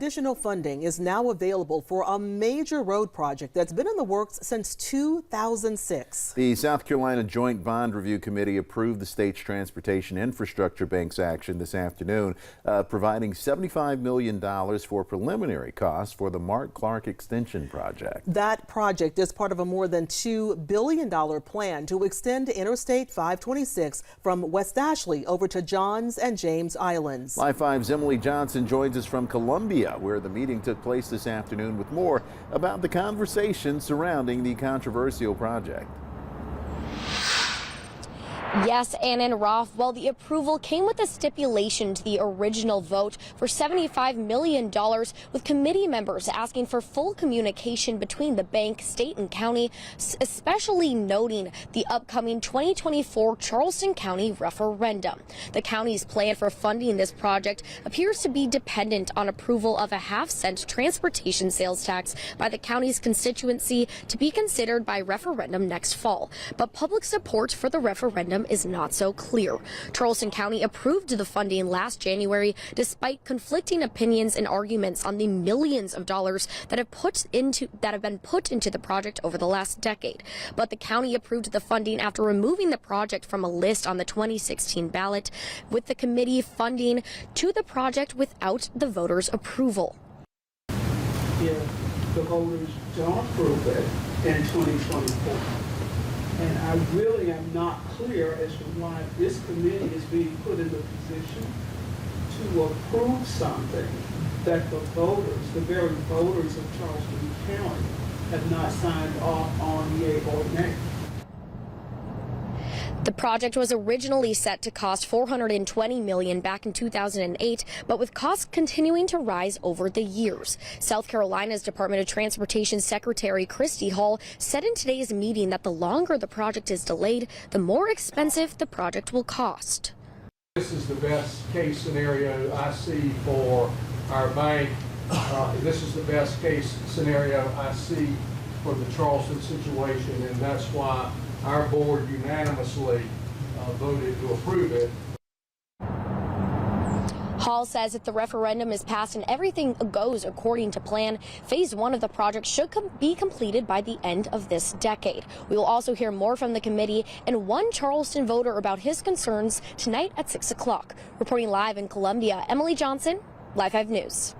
Additional funding is now available for a major road project that's been in the works since 2006. The South Carolina Joint Bond Review Committee approved the state's Transportation Infrastructure Bank's action this afternoon, providing $75 million for preliminary costs for the Mark Clark Extension project. That project is part of a more than $2 billion plan to extend Interstate 526 from West Ashley over to Johns and James Islands. Live 5's Emily Johnson joins us from Columbia, where the meeting took place this afternoon, with more about the conversation surrounding the controversial project. Yes, Ann and Rolf, well, the approval came with a stipulation to the original vote for $75 million, with committee members asking for full communication between the bank, state, and county, especially noting the upcoming 2024 Charleston County referendum. The county's plan for funding this project appears to be dependent on approval of a half-cent transportation sales tax by the county's constituency to be considered by referendum next fall. But public support for the referendum is not so clear. Charleston County approved the funding last January despite conflicting opinions and arguments on the millions of dollars that have been put into the project over the last decade. But the county approved the funding after removing the project from a list on the 2016 ballot, with the committee funding to the project without the voters' approval. If the voters don't approve it in 2024. And I really am not clear as to why this committee is being put in the position to approve something that the voters, the very voters of Charleston County, have not signed off on yea or nay. The project was originally set to cost $420 million back in 2008, but with costs continuing to rise over the years. South Carolina's Department of Transportation Secretary Christy Hall said in today's meeting that the longer the project is delayed, the more expensive the project will cost. This is the best case scenario I see for our bank. This is the best case scenario I see for the Charleston situation, and that's why our board unanimously voted to approve it. Hall says if the referendum is passed and everything goes according to plan, phase 1 of the project should be completed by the end of this decade. We will also hear more from the committee and one Charleston voter about his concerns tonight at 6 o'clock. Reporting live in Columbia, Emily Johnson, Live 5 News.